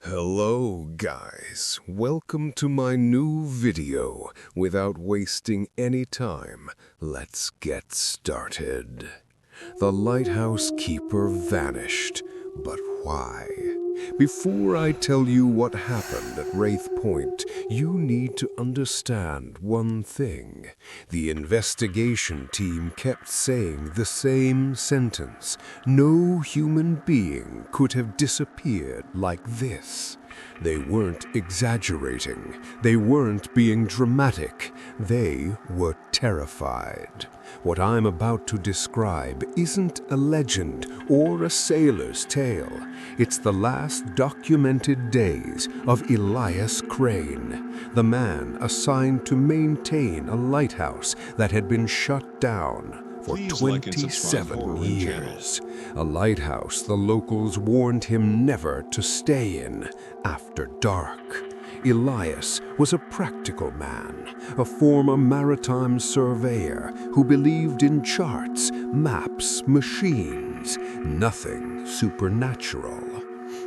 Hello guys, welcome to my new video. Without wasting any time, let's get started. The lighthouse keeper vanished, but why? Before I tell you what happened at Wraith Point, you need to understand one thing. The investigation team kept saying the same sentence. No human being could have disappeared like this. They weren't exaggerating. They weren't being dramatic. They were terrified. What I'm about to describe isn't a legend or a sailor's tale. It's the last documented days of Elias Crane, the man assigned to maintain a lighthouse that had been shut down for 27 years. A lighthouse the locals warned him never to stay in after dark. Elias was a practical man, a former maritime surveyor who believed in charts, maps, machines, nothing supernatural.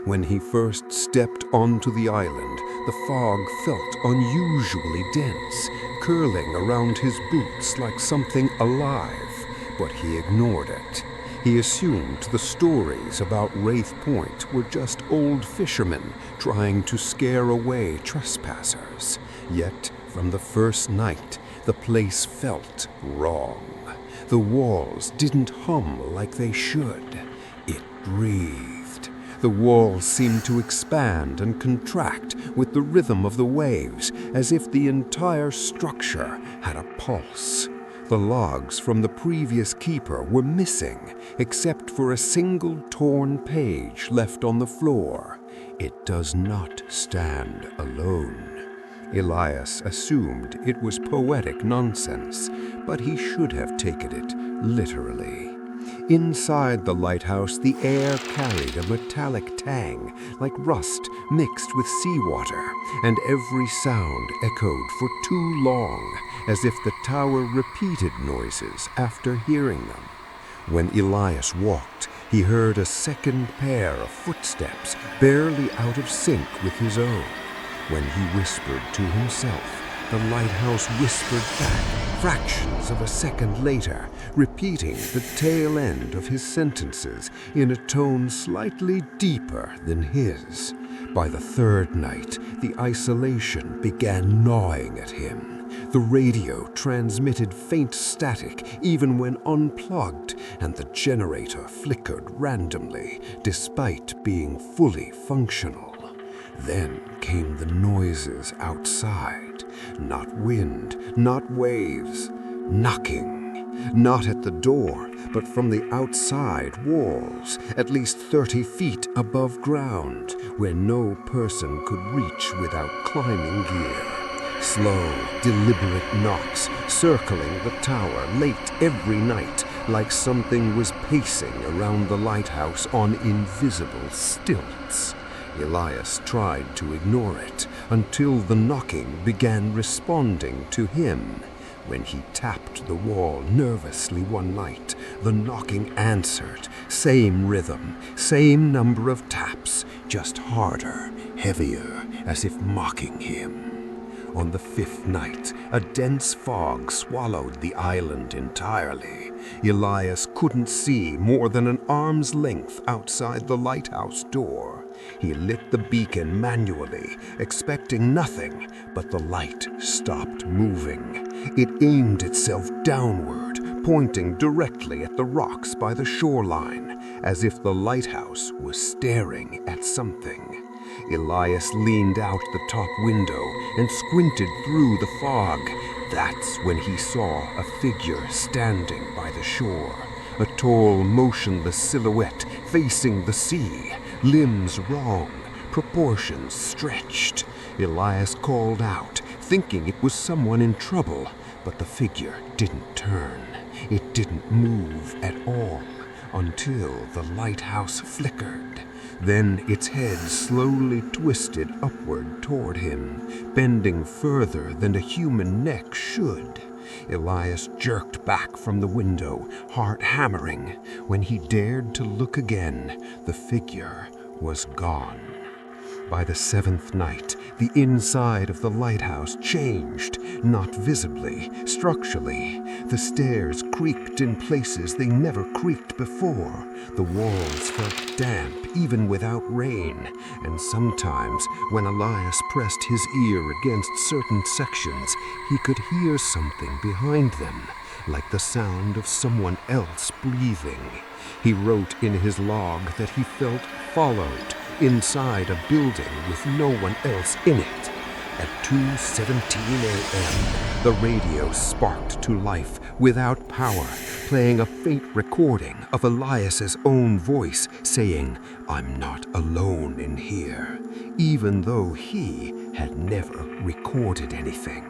When he first stepped onto the island, the fog felt unusually dense, curling around his boots like something alive, but he ignored it. He assumed the stories about Wraith Point were just old fishermen trying to scare away trespassers. Yet, from the first night, the place felt wrong. The walls didn't hum like they should. It breathed. The walls seemed to expand and contract with the rhythm of the waves, as if the entire structure had a pulse. The logs from the previous keeper were missing, except for a single torn page left on the floor. It does not stand alone. Elias assumed it was poetic nonsense, but he should have taken it literally. Inside the lighthouse, the air carried a metallic tang, like rust mixed with seawater, and every sound echoed for too long, as if the tower repeated noises after hearing them. When Elias walked, he heard a second pair of footsteps, barely out of sync with his own. When he whispered to himself, the lighthouse whispered back fractions of a second later, repeating the tail end of his sentences in a tone slightly deeper than his. By the third night, the isolation began gnawing at him. The radio transmitted faint static even when unplugged, and the generator flickered randomly, despite being fully functional. Then came the noises outside. Not wind, not waves, knocking. Not at the door, but from the outside walls, at least 30 feet above ground, where no person could reach without climbing gear. Slow, deliberate knocks circling the tower late every night, like something was pacing around the lighthouse on invisible stilts. Elias tried to ignore it until the knocking began responding to him. When he tapped the wall nervously one night, the knocking answered. Same rhythm, same number of taps, just harder, heavier, as if mocking him. On the fifth night, a dense fog swallowed the island entirely. Elias couldn't see more than an arm's length outside the lighthouse door. He lit the beacon manually, expecting nothing, but the light stopped moving. It aimed itself downward, pointing directly at the rocks by the shoreline, as if the lighthouse was staring at something. Elias leaned out the top window and squinted through the fog. That's when he saw a figure standing by the shore, a tall, motionless silhouette facing the sea, limbs wrong, proportions stretched. Elias called out, thinking it was someone in trouble, but the figure didn't turn. It didn't move at all until the lighthouse flickered. Then its head slowly twisted upward toward him, bending further than a human neck should. Elias jerked back from the window, heart hammering. When he dared to look again, the figure was gone. By the seventh night, the inside of the lighthouse changed, not visibly, structurally. The stairs creaked in places they never creaked before. The walls felt damp even without rain, and sometimes when Elias pressed his ear against certain sections, he could hear something behind them, like the sound of someone else breathing. He wrote in his log that he felt followed inside a building with no one else in it. At 2:17 a.m., the radio sparked to life without power, playing a faint recording of Elias's own voice saying, "I'm not alone in here," even though he had never recorded anything.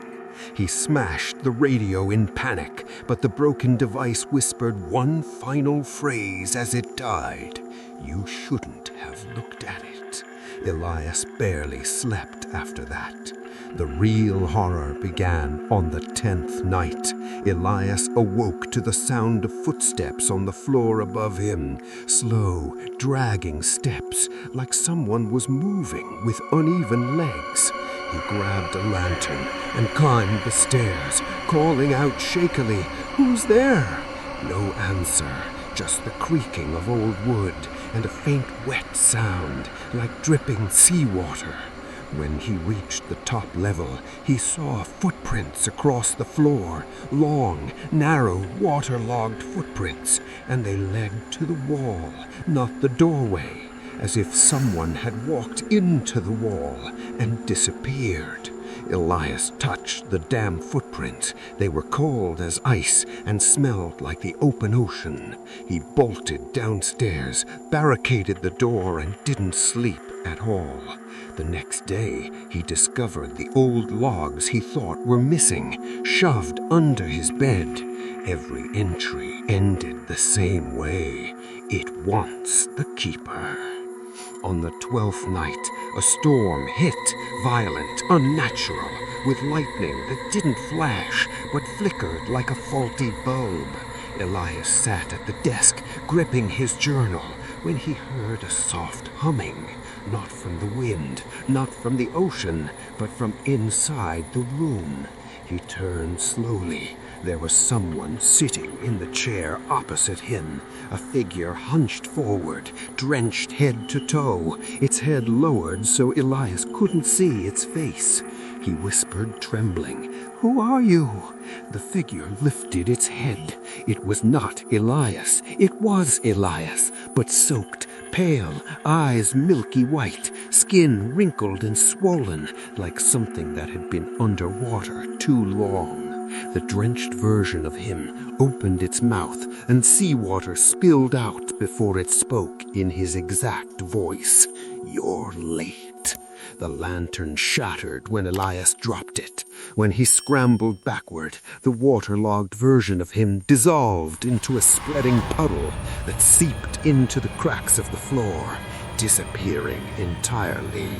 He smashed the radio in panic, but the broken device whispered one final phrase as it died. "You shouldn't have looked at it." Elias barely slept after that. The real horror began on the 10th night. Elias awoke to the sound of footsteps on the floor above him, slow, dragging steps, like someone was moving with uneven legs. He grabbed a lantern and climbed the stairs, calling out shakily, "Who's there?" No answer, just the creaking of old wood and a faint wet sound, like dripping seawater. When he reached the top level, he saw footprints across the floor, long, narrow, waterlogged footprints, and they led to the wall, not the doorway, as if someone had walked into the wall and disappeared. Elias touched the damn footprints. They were cold as ice and smelled like the open ocean. He bolted downstairs, barricaded the door, and didn't sleep at all. The next day, he discovered the old logs he thought were missing, shoved under his bed. Every entry ended the same way. "It wants the keeper." On the 12th night, a storm hit, violent, unnatural, with lightning that didn't flash but flickered like a faulty bulb. Elias sat at the desk, gripping his journal, when he heard a soft humming, not from the wind, not from the ocean, but from inside the room. He turned slowly. There was someone sitting in the chair opposite him, a figure hunched forward, drenched head to toe, its head lowered so Elias couldn't see its face. He whispered, trembling, "Who are you?" The figure lifted its head. It was not Elias. It was Elias, but soaked, pale, eyes milky white, skin wrinkled and swollen, like something that had been underwater too long. The drenched version of him opened its mouth, and seawater spilled out before it spoke in his exact voice. "You're late." The lantern shattered when Elias dropped it. When he scrambled backward, the waterlogged version of him dissolved into a spreading puddle that seeped into the cracks of the floor, disappearing entirely.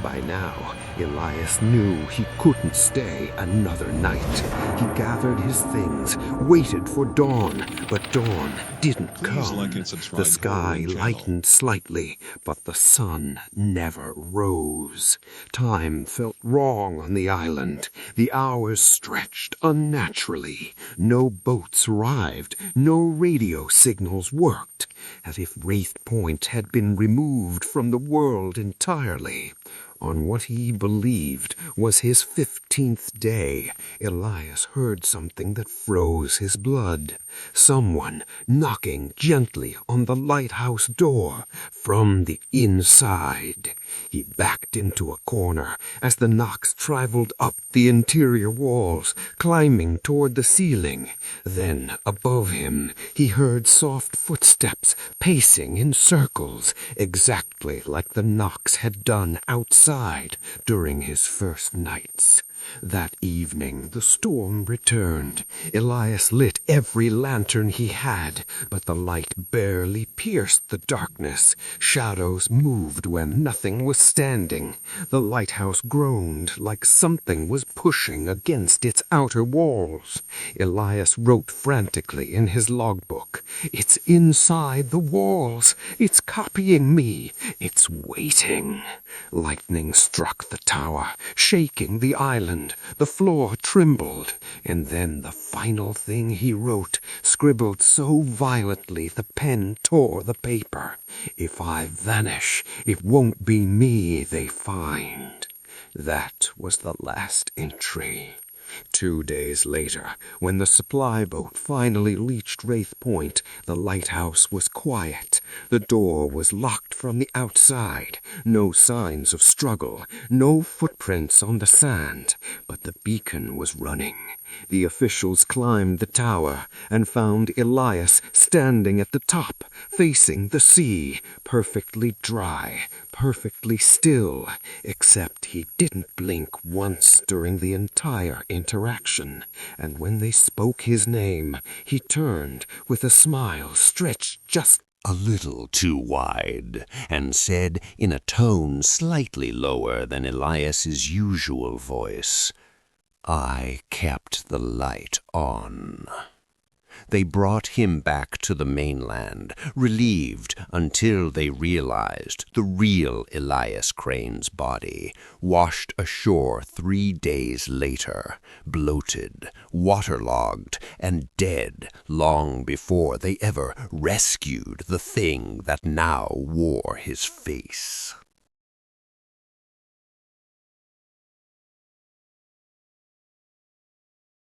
By now, Elias knew he couldn't stay another night. He gathered his things, waited for dawn, but dawn didn't come. Like and subscribe The sky lightened slightly, but the sun never rose. Time felt wrong on the island. The hours stretched unnaturally. No boats arrived. No radio signals worked, as if Wraith Point had been removed from the world entirely. On what he believed was his 15th day, Elias heard something that froze his blood. Someone knocking gently on the lighthouse door from the inside. He backed into a corner as the knocks traveled up the interior walls, climbing toward the ceiling. Then, above him, he heard soft footsteps pacing in circles, exactly like the knocks had done outside during his first nights. That evening the storm returned. Elias lit every lantern he had, but the light barely pierced the darkness. Shadows moved when nothing was standing. The lighthouse groaned like something was pushing against its outer walls. Elias wrote frantically in his logbook, "It's inside the walls. It's copying me. It's waiting." Lightning struck the tower, shaking the island. The floor trembled. And then the final thing he wrote, scribbled so violently the pen tore the paper. "If I vanish, it won't be me they find." That was the last entry. 2 days later, when the supply boat finally reached Wraith Point, the lighthouse was quiet. The door was locked from the outside. No signs of struggle, no footprints on the sand, but the beacon was running. The officials climbed the tower and found Elias standing at the top, facing the sea, perfectly dry, perfectly still, except he didn't blink once during the entire interaction. And when they spoke his name, he turned with a smile stretched just a little too wide, and said in a tone slightly lower than Elias's usual voice, "I kept the light on." They brought him back to the mainland, relieved until they realized the real Elias Crane's body, washed ashore 3 days later, bloated, waterlogged, and dead long before they ever rescued the thing that now wore his face.